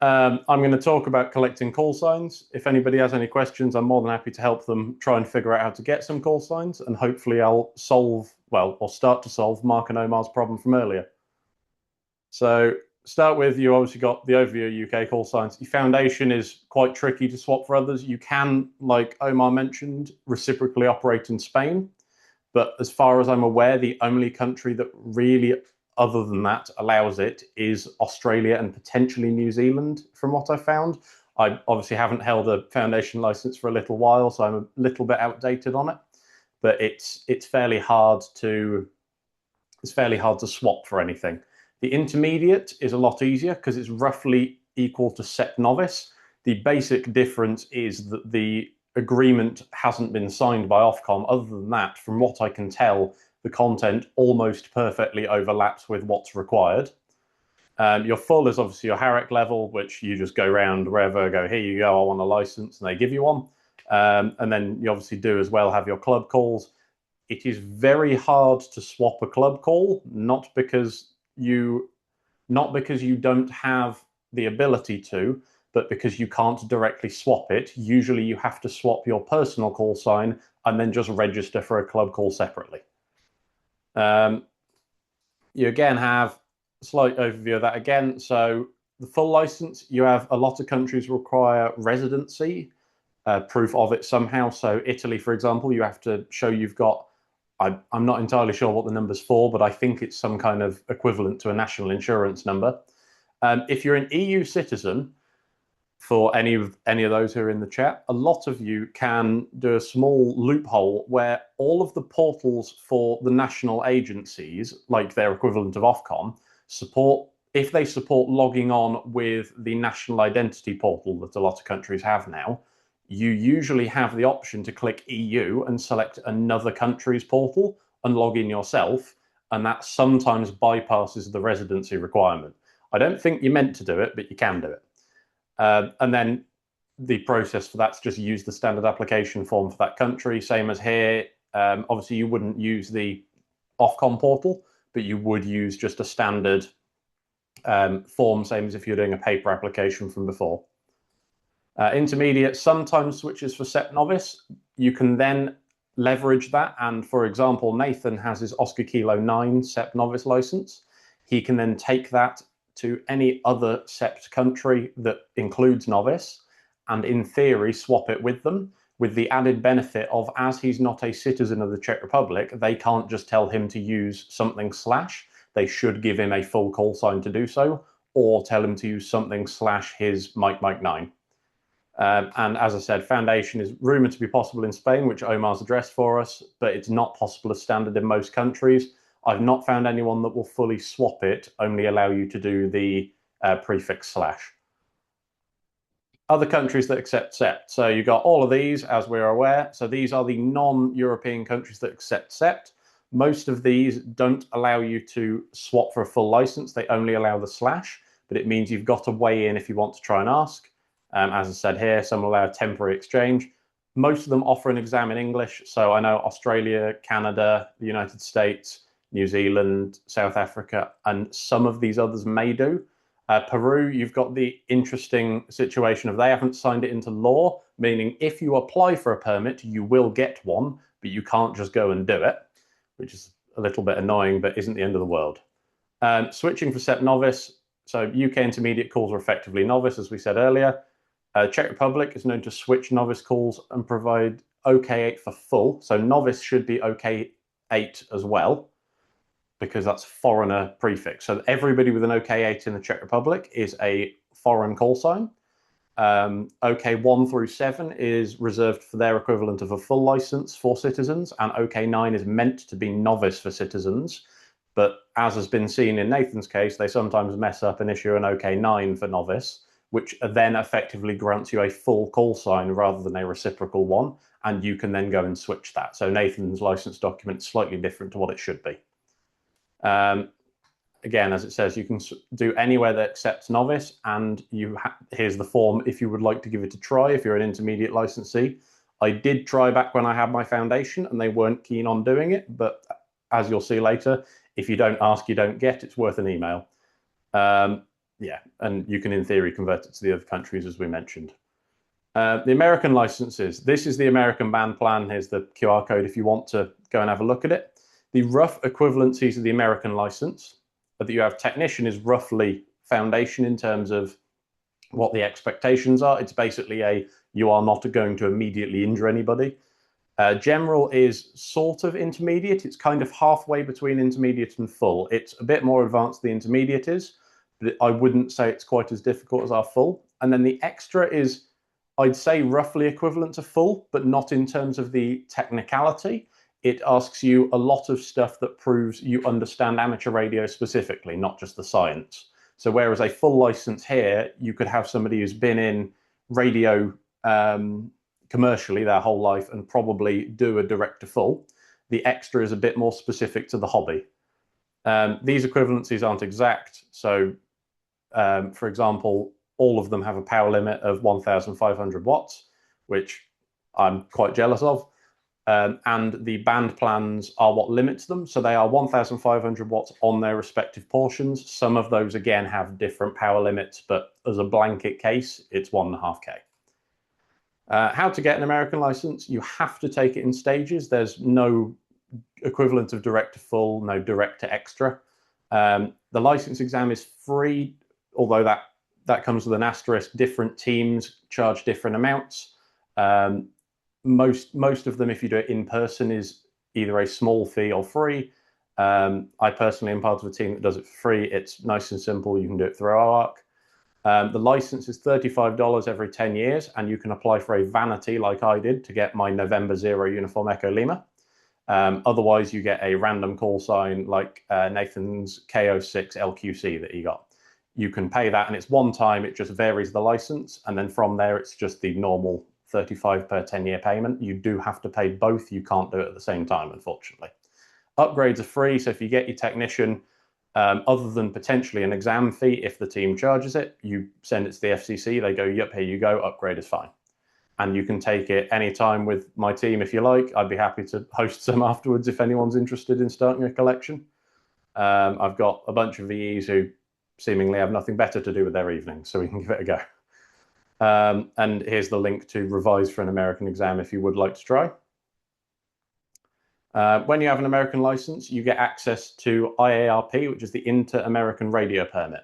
I'm going to talk about collecting call signs. If anybody has any questions, I'm more than happy to help them try and figure out how to get some call signs, and hopefully I'll start to solve Mark and Omar's problem from earlier. So start with, you obviously got the overview of UK call signs. Your foundation is quite tricky to swap for others. You can, like Omar mentioned, reciprocally operate in Spain. But as far as I'm aware, the only country that really, other than that, allows it is Australia and potentially New Zealand, from what I found. I obviously haven't held a foundation license for a little while, so I'm a little bit outdated on it. But it's fairly hard to swap for anything. The intermediate is a lot easier because it's roughly equal to CEPT novice. The basic difference is that the agreement hasn't been signed by Ofcom. Other than that, from what I can tell, the content almost perfectly overlaps with what's required. Your full is obviously your HAREC level, which you just go around wherever, go, here you go, I want a license, and they give you one. And then you obviously do as well have your club calls. It is very hard to swap a club call, not because you don't have the ability to, but because you can't directly swap it. Usually you have to swap your personal call sign and then just register for a club call separately. You again have a slight overview of that again. So the full license, you have a lot of countries require residency, proof of it somehow. So Italy, for example, you have to show you've got, I'm not entirely sure what the number's for, but I think it's some kind of equivalent to a national insurance number. If you're an EU citizen, for any of those who are in the chat, a lot of you can do a small loophole where all of the portals for the national agencies, like their equivalent of Ofcom, if they support logging on with the national identity portal that a lot of countries have now, you usually have the option to click EU and select another country's portal and log in yourself, and that sometimes bypasses the residency requirement. I don't think you're meant to do it, but you can do it. And then the process for that's just use the standard application form for that country, same as here. Obviously, you wouldn't use the Ofcom portal, but you would use just a standard form, same as if you're doing a paper application from before. Intermediate sometimes switches for CEPT novice. You can then leverage that. And for example, Nathan has his Oscar Kilo 9 CEPT novice license. He can then take that to any other CEPT country that includes novice, and in theory swap it with them, with the added benefit of, as he's not a citizen of the Czech Republic, they can't just tell him to use something / they should give him a full call sign to do so, or tell him to use something / his Mike 9. And as I said, foundation is rumored to be possible in Spain, which Omar's addressed for us, but it's not possible as standard in most countries. I've not found anyone that will fully swap it, only allow you to do the prefix /. Other countries that accept CEPT. So you've got all of these, as we're aware. So these are the non-European countries that accept CEPT. Most of these don't allow you to swap for a full license. They only allow the /, but it means you've got to weigh in if you want to try and ask. As I said here, some allow temporary exchange. Most of them offer an exam in English. So I know Australia, Canada, the United States, New Zealand, South Africa, and some of these others may do. Peru, you've got the interesting situation of they haven't signed it into law, meaning if you apply for a permit, you will get one, but you can't just go and do it, which is a little bit annoying, but isn't the end of the world. Switching for CEPT novice, so UK intermediate calls are effectively novice, as we said earlier. Czech Republic is known to switch novice calls and provide OK8 for full, so novice should be OK8 as well, because that's foreigner prefix. So everybody with an OK8 in the Czech Republic is a foreign call sign. OK1 through 7 is reserved for their equivalent of a full license for citizens, and OK9 is meant to be novice for citizens. But as has been seen in Nathan's case, they sometimes mess up and issue an OK9 for novice, which then effectively grants you a full call sign rather than a reciprocal one, and you can then go and switch that. So Nathan's license document is slightly different to what it should be. Again, as it says, you can do anywhere that accepts novice, and here's the form if you would like to give it a try if you're an intermediate licensee. I did try back when I had my foundation and they weren't keen on doing it, but as you'll see later, if you don't ask, you don't get. It's worth an email. Yeah, and you can, in theory, convert it to the other countries, as we mentioned. The American licenses. This is the American band plan. Here's the QR code if you want to go and have a look at it. The rough equivalencies of the American license that you have technician is roughly foundation in terms of what the expectations are. It's basically you are not going to immediately injure anybody. General is sort of intermediate. It's kind of halfway between intermediate and full. It's a bit more advanced than the intermediate is, but I wouldn't say it's quite as difficult as our full. And then the extra is, I'd say, roughly equivalent to full, but not in terms of the technicality. It asks you a lot of stuff that proves you understand amateur radio specifically, not just the science. So whereas a full license here, you could have somebody who's been in radio commercially their whole life and probably do a direct to full. The extra is a bit more specific to the hobby. These equivalencies aren't exact. So, for example, all of them have a power limit of 1,500 watts, which I'm quite jealous of. And the band plans are what limits them. So they are 1,500 watts on their respective portions. Some of those, again, have different power limits, but as a blanket case, it's 1.5K. How to get an American license? You have to take it in stages. There's no equivalent of direct to full, no direct to extra. The license exam is free, although that comes with an asterisk. Different teams charge different amounts. Most of them, if you do it in person, is either a small fee or free. I personally am part of a team that does it for free. It's nice and simple. You can do it through OARC. The license is $35 every 10 years, and you can apply for a vanity like I did to get my November 0 Uniform Echo Lima. Otherwise, you get a random call sign like Nathan's KO6 LQC that he got. You can pay that, and it's one time. It just varies the license, and then from there, it's just the normal 35 per 10-year payment. You do have to pay both. You can't do it at the same time, unfortunately. Upgrades are free, so if you get your technician, other than potentially an exam fee, if the team charges it, you send it to the FCC, they go, yep, here you go, upgrade is fine. And you can take it anytime with my team if you like. I'd be happy to host some afterwards if anyone's interested in starting a collection. I've got a bunch of VEs who seemingly have nothing better to do with their evening, so we can give it a go. And here's the link to revise for an American exam if you would like to try. When you have an American license, you get access to IARP, which is the Inter-American Radio Permit.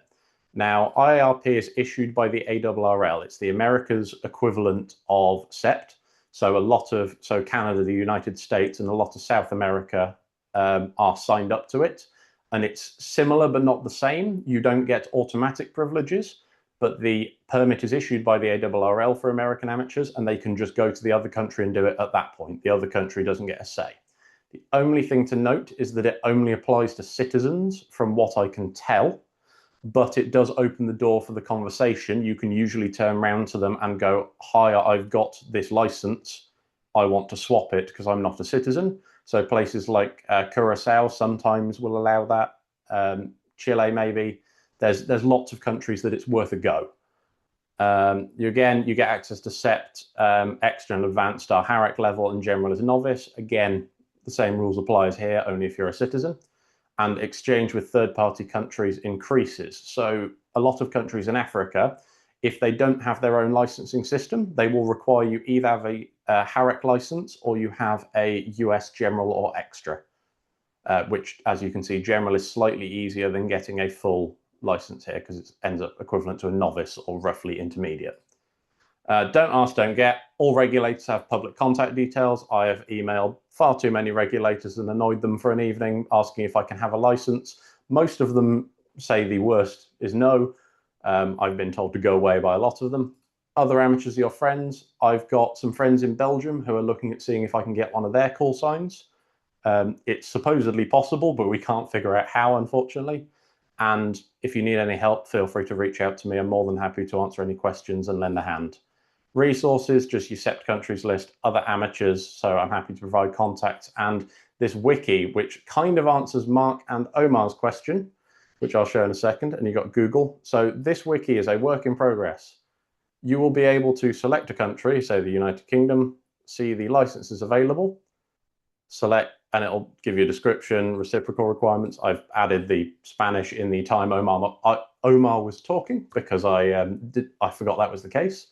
Now, IARP is issued by the ARRL. It's the America's equivalent of CEPT. So Canada, the United States, and a lot of South America are signed up to it. And it's similar but not the same. You don't get automatic privileges, but the permit is issued by the ARRL for American amateurs, and they can just go to the other country and do it at that point. The other country doesn't get a say. The only thing to note is that it only applies to citizens, from what I can tell, but it does open the door for the conversation. You can usually turn around to them and go, hi, I've got this license. I want to swap it because I'm not a citizen. So places like Curacao sometimes will allow that. Chile, maybe. There's lots of countries that it's worth a go. You get access to CEPT, extra and advanced are HARAC level, and general is novice. Again, the same rules apply as here, only if you're a citizen. And exchange with third-party countries increases. So a lot of countries in Africa, if they don't have their own licensing system, they will require you either have a HARAC license or you have a US general or extra, which, as you can see, general is slightly easier than getting a full license here because it ends up equivalent to a novice or roughly intermediate. Don't ask, don't get. All regulators have public contact details. I have emailed far too many regulators and annoyed them for an evening asking if I can have a license. Most of them say the worst is no. I've been told to go away by a lot of them. Other amateurs are your friends. I've got some friends in Belgium who are looking at seeing if I can get one of their call signs. It's supposedly possible, but we can't figure out how, unfortunately. And if you need any help, feel free to reach out to me. I'm more than happy to answer any questions and lend a hand. Resources, just your CEPT countries list, other amateurs, so I'm happy to provide contacts, and this wiki, which kind of answers Mark and Omar's question, which I'll show in a second, and you've got Google. So this wiki is a work in progress. You will be able to select a country, say the United Kingdom, see the licenses available, select and it'll give you a description, reciprocal requirements. I've added the Spanish in the time Omar was talking because I forgot that was the case.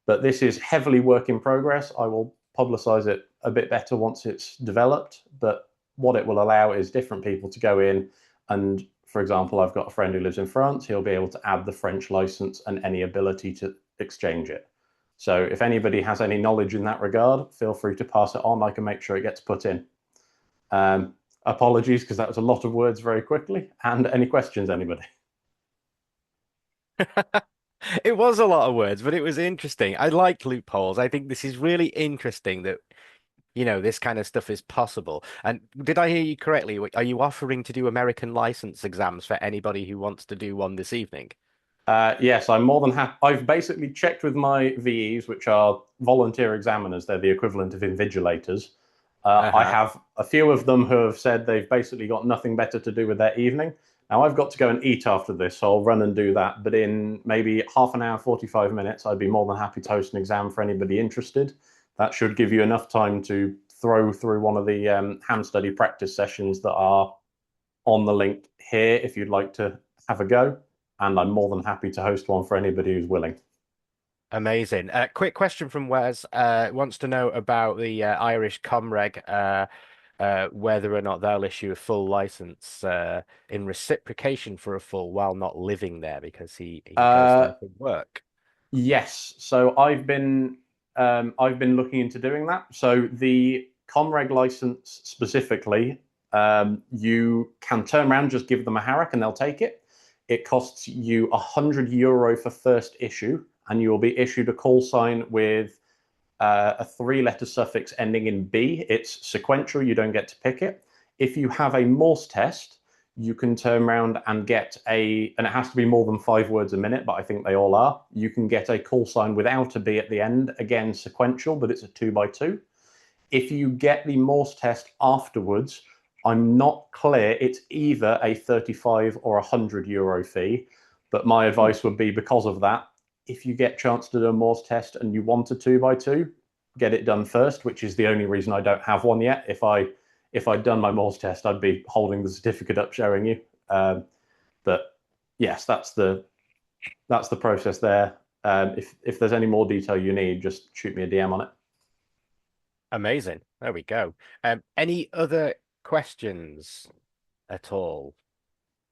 But this is heavily work in progress. I will publicize it a bit better once it's developed. But what it will allow is different people to go in and, for example, I've got a friend who lives in France. He'll be able to add the French license and any ability to exchange it. So if anybody has any knowledge in that regard, feel free to pass it on. I can make sure it gets put in. Apologies, because that was a lot of words very quickly. And any questions, anybody? It was a lot of words, but it was interesting. I like loopholes. I think this is really interesting that, this kind of stuff is possible. And did I hear you correctly? Are you offering to do American license exams for anybody who wants to do one this evening? Yes, I'm more than happy. I've basically checked with my VEs, which are volunteer examiners. They're the equivalent of invigilators. I have a few of them who have said they've basically got nothing better to do with their evening. Now, I've got to go and eat after this, so I'll run and do that. But in maybe half an hour, 45 minutes, I'd be more than happy to host an exam for anybody interested. That should give you enough time to throw through one of the ham study practice sessions that are on the link here if you'd like to have a go. And I'm more than happy to host one for anybody who's willing. Amazing. Quick question from Wes. Wants to know about the Irish Comreg, whether or not they'll issue a full license in reciprocation for a full while not living there because he goes there for work. Yes. So I've been looking into doing that. So the Comreg license specifically, you can turn around, just give them a Harak and they'll take it. It costs you €100 for first issue, and you will be issued a call sign with a 3-letter suffix ending in B. It's sequential, you don't get to pick it. If you have a MORSE test, you can turn around and get and it has to be more than 5 words a minute, but I think they all are. You can get a call sign without a B at the end, again sequential, but it's a 2x2. If you get the MORSE test afterwards, I'm not clear. It's either a 35 or €100 fee, but my advice would be, because of that, if you get a chance to do a MORSE test and you want a 2x2, get it done first, which is the only reason I don't have one yet. If I'd done my MORSE test, I'd be holding the certificate up showing you. But yes, that's the process there. If there's any more detail you need, just shoot me a DM on it. Amazing. There we go. Any other questions at all?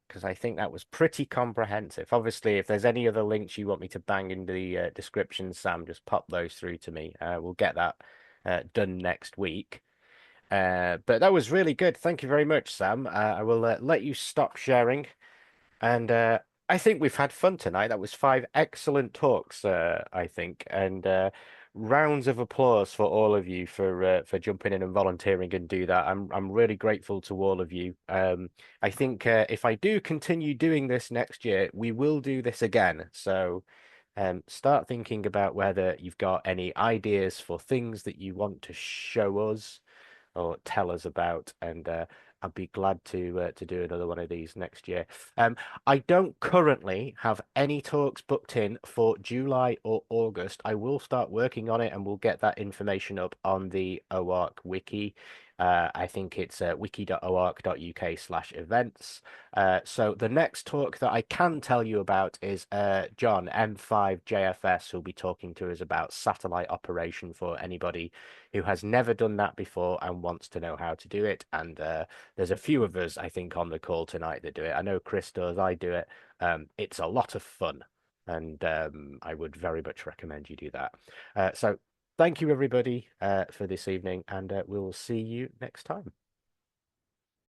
Because I think that was pretty comprehensive. Obviously, if there's any other links you want me to bang in the description, Sam, just pop those through to me. We'll get that done next week. But that was really good. Thank you very much, Sam. I will let you stop sharing. And I think we've had fun tonight. That was 5 excellent talks, I think. And rounds of applause for all of you for jumping in and volunteering and do that. I'm really grateful to all of you. I think if I do continue doing this next year, we will do this again. So start thinking about whether you've got any ideas for things that you want to show us or tell us about, and I'd be glad to do another one of these next year. I don't currently have any talks booked in for July or August. I will start working on it, and we'll get that information up on the OARC wiki. I think it's wiki.oarc.uk/events. So the next talk that I can tell you about is John, M5JFS, who'll be talking to us about satellite operation for anybody who has never done that before and wants to know how to do it. And there's a few of us, I think, on the call tonight that do it. I know Chris does, I do it. It's a lot of fun, and I would very much recommend you do that. So thank you, everybody, for this evening, and we'll see you next time.